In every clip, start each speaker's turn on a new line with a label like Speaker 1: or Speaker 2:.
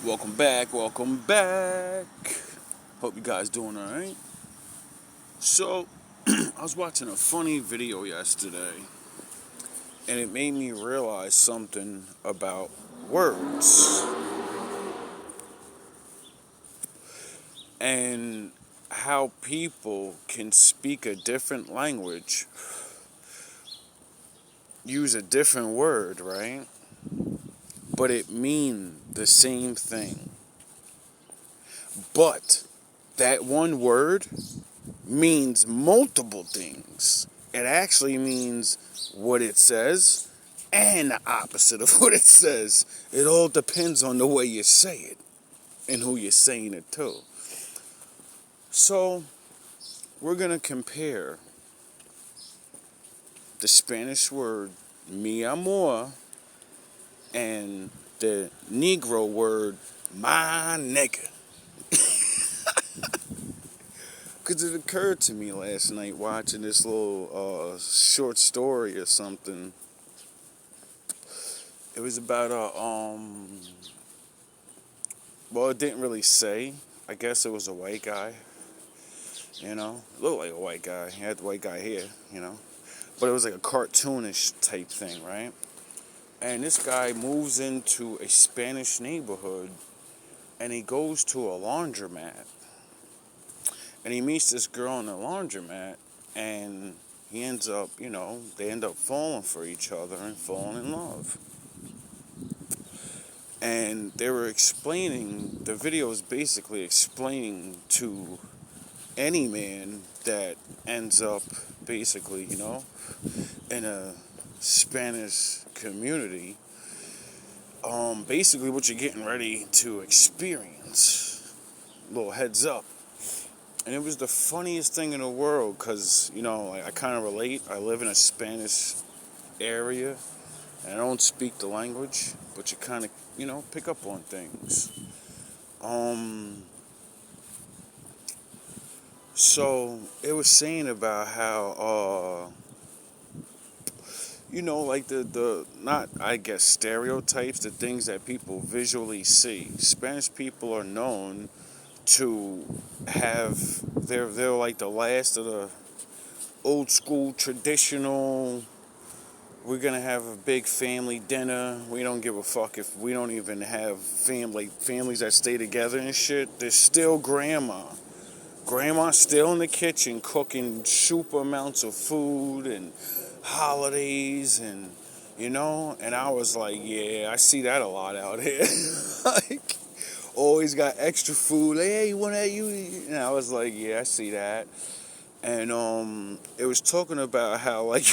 Speaker 1: Welcome back, welcome back. Hope you guys doing alright. So, I was watching a funny video yesterday, and it made me realize something about words and how people can speak a different language, use a different word, right? But it mean the same thing. But that one word means multiple things. It actually means what it says and the opposite of what it says. It all depends on the way you say it and who you're saying it to. So, we're going to compare the Spanish word mi amor and the Negro word my nigga. Because it occurred to me last night watching this little short story or something. It was about well, it didn't really say. I guess it was a white guy, looked like a white guy. He had the white guy hair. But it was like a cartoonish type thing, right? And this guy moves into a Spanish neighborhood, and he goes to a laundromat. And he meets this girl in the laundromat, and he ends up, they end up falling for each other and falling in love. And they were explaining, the video is basically explaining to any man that ends up basically, in a Spanish community, basically what you're getting ready to experience. A little heads up. And it was the funniest thing in the world because, I kind of relate. I live in a Spanish area, and I don't speak the language, but you kind of, pick up on things. So it was saying about how, like the not, I guess, stereotypes, the things that people visually see. Spanish people are known to have, they're like the last of the old school traditional, we're gonna have a big family dinner, we don't give a fuck if we don't even have families that stay together and shit. There's still grandma's still in the kitchen cooking super amounts of food and holidays and and I was like, yeah, I see that a lot out here. Like, always got extra food. Like, hey, you want that? And I was like, yeah, I see that. And it was talking about how, like,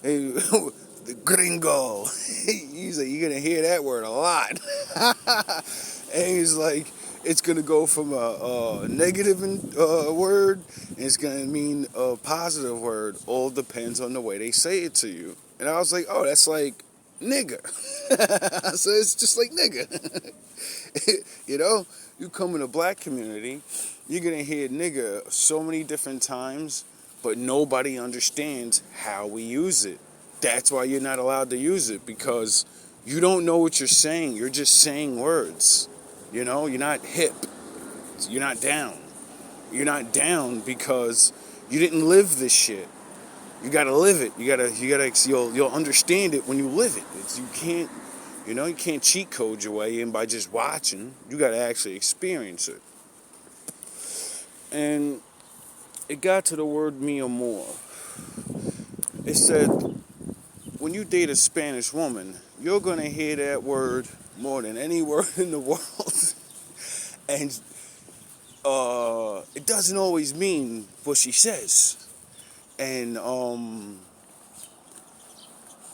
Speaker 1: the gringo. He's like, you're gonna hear that word a lot. And he's like, it's gonna go from a negative word, and it's gonna mean a positive word. All depends on the way they say it to you. And I was like, oh, that's like nigger. So it's just like nigger. You come in a black community, you're going to hear nigga so many different times, but nobody understands how we use it. That's why you're not allowed to use it, because you don't know what you're saying. You're just saying words. You're not hip. You're not down. You're not down because you didn't live this shit. You gotta live it. You'll understand it when you live it. You can't cheat code your way in by just watching. You gotta actually experience it. And it got to the word mi amor. It said, when you date a Spanish woman, you're gonna hear that word more than any word in the world. And it doesn't always mean what she says. And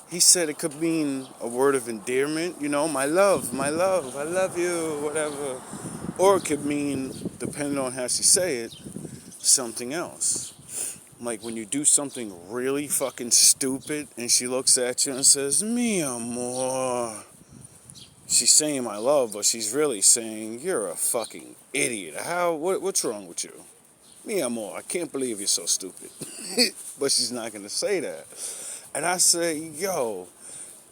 Speaker 1: he said it could mean a word of endearment, my love, I love you, whatever. Or it could mean, depending on how she say it, something else. Like when you do something really fucking stupid and she looks at you and says, mi amor. She's saying my love, but she's really saying, you're a fucking idiot. What's wrong with you? Mi amor, I can't believe you're so stupid. But she's not going to say that. And I say, yo,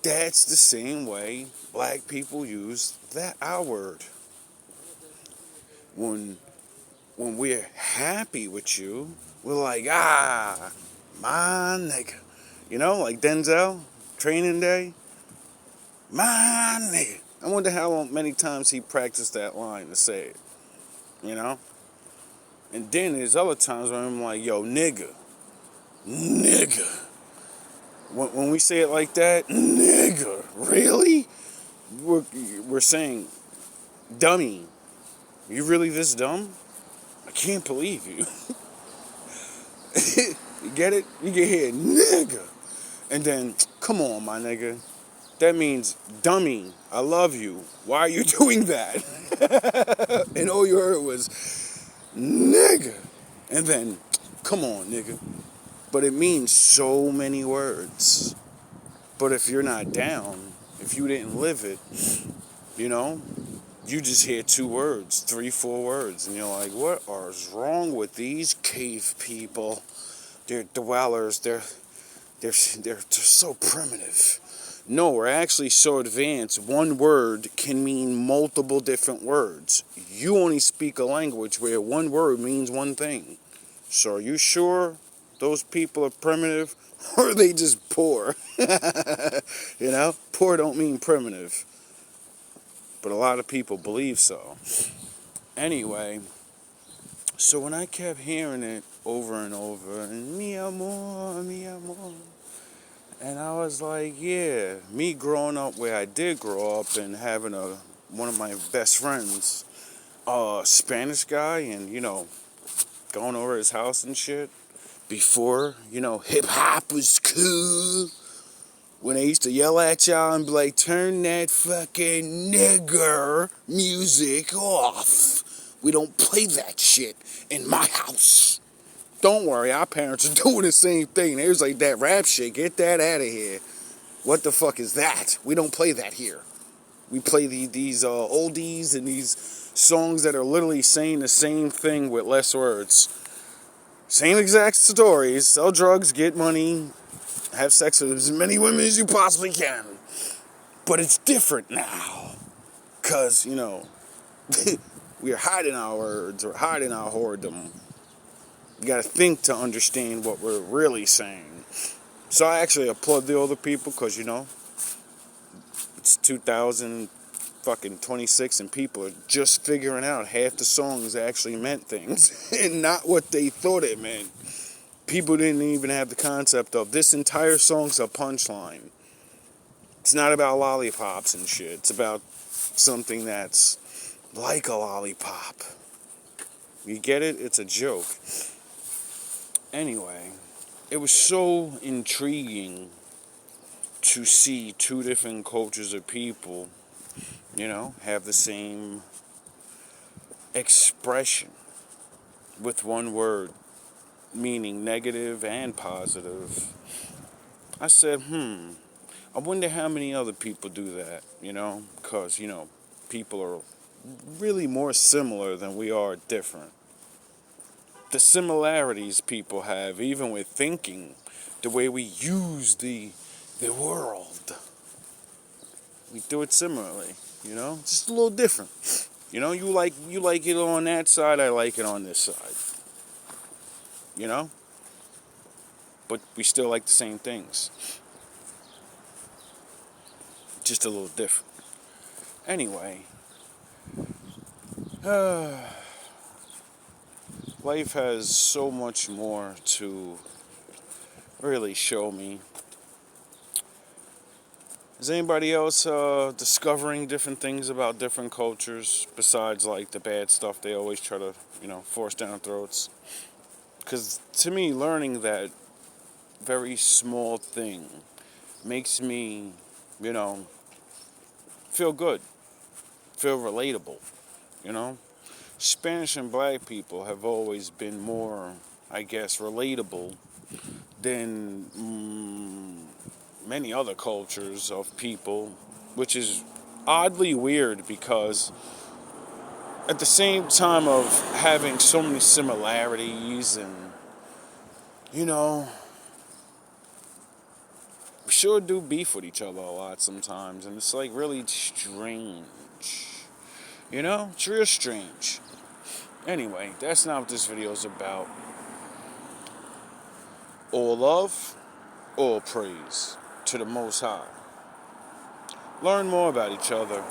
Speaker 1: that's the same way black people use our word. When we're happy with you, we're like, ah, my nigga. You know, like Denzel, Training Day. My nigga. I wonder how many times he practiced that line to say it. You know? And then there's other times when I'm like, yo, nigga. Nigga. When we say it like that, nigga. Really? We're saying, dummy. You really this dumb? I can't believe you. You get it? You get here, nigga. And then, come on, my nigga. That means, dummy, I love you. Why are you doing that? And all you heard was, nigga. And then, come on, nigga. But it means so many words. But if you're not down, if you didn't live it, you know, you just hear 2 words, 3, 4 words, and you're like, what is wrong with these cave people? They're dwellers. They're so primitive. No, we're actually so advanced. One word can mean multiple different words. You only speak a language where one word means one thing. So are you sure those people are primitive, or are they just poor? You know, poor don't mean primitive, but a lot of people believe so. Anyway, so when I kept hearing it over and over, and mi amor, and I was like, yeah, me growing up where I did grow up and having one of my best friends, a Spanish guy, and, you know, going over his house and shit, before, you know, hip-hop was cool, when they used to yell at y'all and be like, turn that fucking nigger music off. We don't play that shit in my house. Don't worry, our parents are doing the same thing. They was like, that rap shit, get that out of here. What the fuck is that? We don't play that here. We play these oldies and these songs that are literally saying the same thing with less words. Same exact stories. Sell drugs, get money, have sex with as many women as you possibly can. But it's different now. Because, you know, we're hiding our words. We're hiding our whoredom. You gotta think to understand what we're really saying. So I actually applaud the older people because, you know, it's 2026 and people are just figuring out half the songs actually meant things and not what they thought it meant. People didn't even have the concept of this entire song's a punchline. It's not about lollipops and shit. It's about something that's like a lollipop. You get it? It's a joke. Anyway, it was so intriguing to see 2 different cultures of people, you know, have the same expression with one word, meaning negative and positive. I said, I wonder how many other people do that, you know, because, you know, people are really more similar than we are different. The similarities people have, even with thinking, the way we use the world. We do it similarly, you know? Just a little different. You know, you like it on that side, I like it on this side. You know? But we still like the same things. Just a little different. Anyway, life has so much more to really show me. Is anybody else discovering different things about different cultures besides like the bad stuff they always try to, you know, force down throats? Because to me, learning that very small thing makes me, you know, feel good, feel relatable, you know? Spanish and black people have always been more, I guess, relatable than many other cultures of people, which is oddly weird because at the same time of having so many similarities and, you know, we sure do beef with each other a lot sometimes, and it's like really strange. You know, it's real strange. Anyway, that's not what this video is about. All love, all praise to the Most High. Learn more about each other.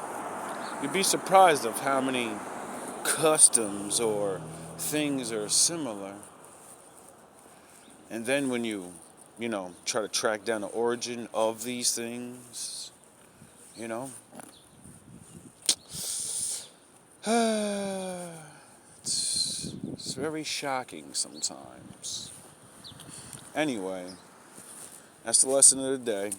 Speaker 1: You'd be surprised of how many customs or things are similar. And then when you try to track down the origin of these things, you know, it's very shocking sometimes. Anyway, that's the lesson of the day.